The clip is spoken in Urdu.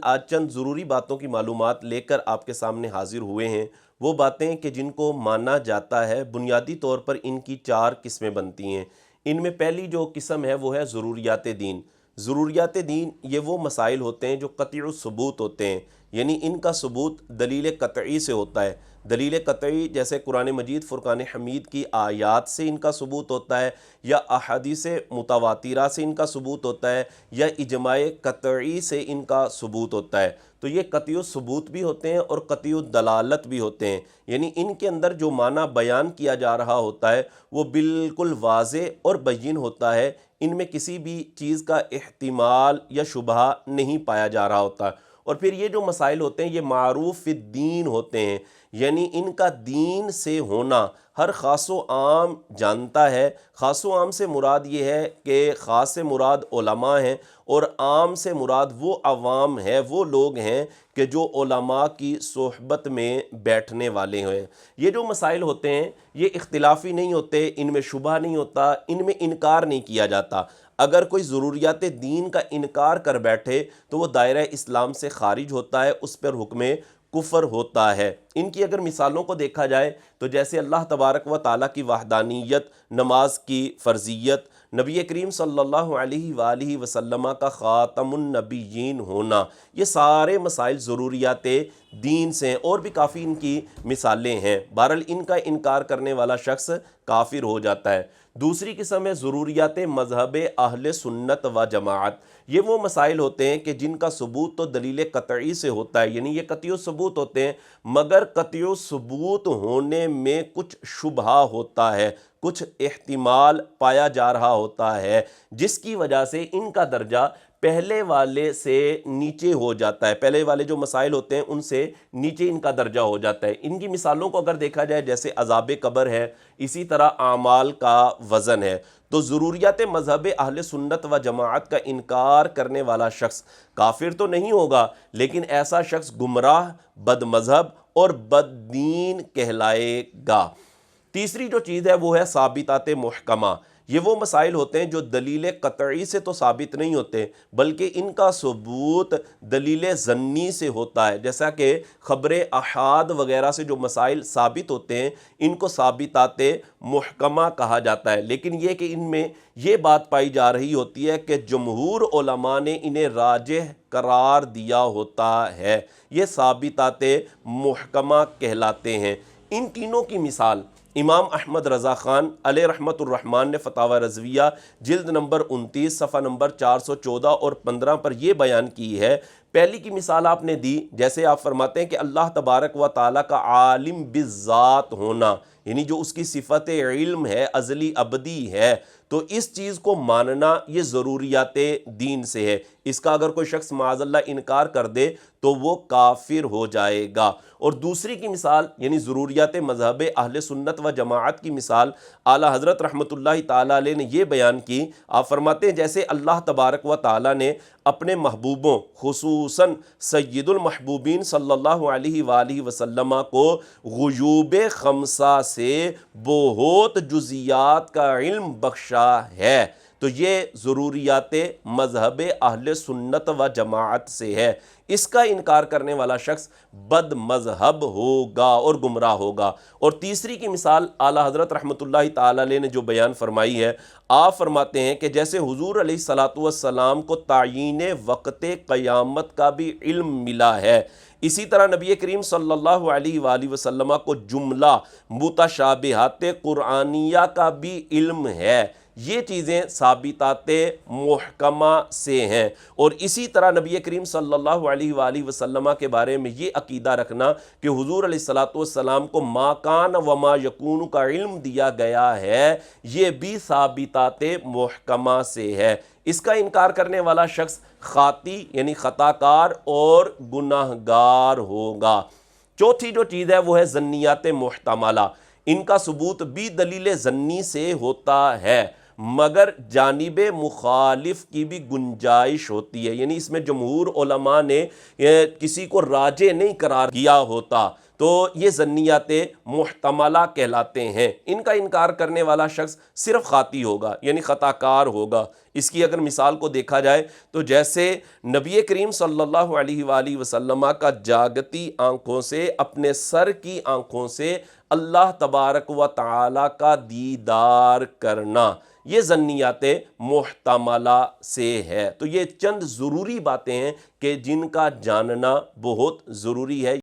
آج چند ضروری باتوں کی معلومات لے کر آپ کے سامنے حاضر ہوئے ہیں۔ وہ باتیں کہ جن کو مانا جاتا ہے، بنیادی طور پر ان کی 4 قسمیں بنتی ہیں۔ ان میں پہلی جو قسم ہے وہ ہے ضروریات دین۔ ضروریات دین یہ وہ مسائل ہوتے ہیں جو قطعی الثبوت ہوتے ہیں، یعنی ان کا ثبوت دلیل قطعی سے ہوتا ہے۔ دلیل قطعی جیسے قرآن مجید فرقان حمید کی آیات سے ان کا ثبوت ہوتا ہے، یا احادیث متواترہ سے ان کا ثبوت ہوتا ہے، یا اجماع قطعی سے ان کا ثبوت ہوتا ہے۔ تو یہ قطعی الثبوت بھی ہوتے ہیں اور قطعی الدلالت بھی ہوتے ہیں، یعنی ان کے اندر جو معنی بیان کیا جا رہا ہوتا ہے وہ بالکل واضح اور بین ہوتا ہے، ان میں کسی بھی چیز کا احتمال یا شبہ نہیں پایا جا رہا ہوتا۔ اور پھر یہ جو مسائل ہوتے ہیں یہ معروف فی الدین ہوتے ہیں، یعنی ان کا دین سے ہونا ہر خاص و عام جانتا ہے۔ خاص و عام سے مراد یہ ہے کہ خاص سے مراد علماء ہیں اور عام سے مراد وہ عوام ہے، وہ لوگ ہیں کہ جو علماء کی صحبت میں بیٹھنے والے ہیں۔ یہ جو مسائل ہوتے ہیں یہ اختلافی نہیں ہوتے، ان میں شبہ نہیں ہوتا، ان میں انکار نہیں کیا جاتا۔ اگر کوئی ضروریات دین کا انکار کر بیٹھے تو وہ دائرہ اسلام سے خارج ہوتا ہے، اس پر حکم کفر ہوتا ہے۔ ان کی اگر مثالوں کو دیکھا جائے تو جیسے اللہ تبارک و تعالیٰ کی وحدانیت، نماز کی فرضیت، نبی کریم صلی اللہ علیہ وآلہ وسلم کا خاتم النبیین ہونا، یہ سارے مسائل ضروریات دین سے ہیں، اور بھی کافی ان کی مثالیں ہیں۔ بہرحال ان کا انکار کرنے والا شخص کافر ہو جاتا ہے۔ دوسری قسم ہے ضروریات مذہب اہل سنت و جماعت۔ یہ وہ مسائل ہوتے ہیں کہ جن کا ثبوت تو دلیل قطعی سے ہوتا ہے، یعنی یہ قطعی ثبوت ہوتے ہیں، مگر قطعی ثبوت ہونے میں کچھ شبہ ہوتا ہے، کچھ احتمال پایا جا رہا ہوتا ہے، جس کی وجہ سے ان کا درجہ پہلے والے سے نیچے ہو جاتا ہے۔ پہلے والے جو مسائل ہوتے ہیں ان سے نیچے ان کا درجہ ہو جاتا ہے۔ ان کی مثالوں کو اگر دیکھا جائے جیسے عذاب قبر ہے، اسی طرح اعمال کا وزن ہے۔ تو ضروریات مذہب اہل سنت و جماعت کا انکار کرنے والا شخص کافر تو نہیں ہوگا، لیکن ایسا شخص گمراہ، بد مذہب اور بد دین کہلائے گا۔ تیسری جو چیز ہے وہ ہے ثابتات محکمہ۔ یہ وہ مسائل ہوتے ہیں جو دلیل قطعی سے تو ثابت نہیں ہوتے، بلکہ ان کا ثبوت دلیل ظنی سے ہوتا ہے، جیسا کہ خبر احاد وغیرہ سے جو مسائل ثابت ہوتے ہیں ان کو ثابتات محکمہ کہا جاتا ہے۔ لیکن یہ کہ ان میں یہ بات پائی جا رہی ہوتی ہے کہ جمہور علماء نے انہیں راجح قرار دیا ہوتا ہے، یہ ثابتات محکمہ کہلاتے ہیں۔ ان تینوں کی مثال امام احمد رضا خان علیہ رحمت الرحمن نے فتاوی رضویہ جلد نمبر 29 صفحہ نمبر 414 اور 15 پر یہ بیان کی ہے۔ پہلی کی مثال آپ نے دی، جیسے آپ فرماتے ہیں کہ اللہ تبارک و تعالیٰ کا عالم بالذات ہونا، یعنی جو اس کی صفت علم ہے، ازلی ابدی ہے، تو اس چیز کو ماننا یہ ضروریات دین سے ہے۔ اس کا اگر کوئی شخص معاذ اللہ انکار کر دے تو وہ کافر ہو جائے گا۔ اور دوسری کی مثال یعنی ضروریات مذہب اہل سنت و جماعت کی مثال اعلیٰ حضرت رحمۃ اللہ تعالیٰ علیہ نے یہ بیان کی۔ آپ فرماتے ہیں جیسے اللہ تبارک و تعالیٰ نے اپنے محبوبوں خصوصاً سید المحبوبین صلی اللہ علیہ وآلہ وسلم کو غیوب خمسہ سے بہت جزیات کا علم بخشا ہے، تو یہ ضروریات مذہب اہل سنت و جماعت سے ہے۔ اس کا انکار کرنے والا شخص بد مذہب ہوگا اور گمراہ ہوگا۔ اور تیسری کی مثال اعلیٰ حضرت رحمۃ اللہ تعالی علیہ نے جو بیان فرمائی ہے، آپ فرماتے ہیں کہ جیسے حضور علیہ الصلاۃ والسلام کو تعیین وقت قیامت کا بھی علم ملا ہے، اسی طرح نبی کریم صلی اللہ علیہ وآلہ وسلم کو جملہ متشابہات قرآنیہ کا بھی علم ہے۔ یہ چیزیں ثابتات محکمہ سے ہیں۔ اور اسی طرح نبی کریم صلی اللہ علیہ وآلہ وسلم کے بارے میں یہ عقیدہ رکھنا کہ حضور علیہ الصلاۃ والسلام کو ما کان و ما یکون کا علم دیا گیا ہے، یہ بھی ثابتات محکمہ سے ہے۔ اس کا انکار کرنے والا شخص خاطی یعنی خطا کار اور گناہ گار ہوگا۔ چوتھی جو چیز ہے وہ ہے ظنیات محتملہ۔ ان کا ثبوت بھی دلیل ظنی سے ہوتا ہے، مگر جانب مخالف کی بھی گنجائش ہوتی ہے، یعنی اس میں جمہور علماء نے کسی کو راجح نہیں قرار کیا ہوتا۔ تو یہ ظنیات محتملہ کہلاتے ہیں۔ ان کا انکار کرنے والا شخص صرف خاطی ہوگا، یعنی خطا کار ہوگا۔ اس کی اگر مثال کو دیکھا جائے تو جیسے نبی کریم صلی اللہ علیہ وآلہ وسلم کا جاگتی آنکھوں سے، اپنے سر کی آنکھوں سے اللہ تبارک و تعالی کا دیدار کرنا، یہ ظنیات محتملہ سے ہے۔ تو یہ چند ضروری باتیں ہیں کہ جن کا جاننا بہت ضروری ہے۔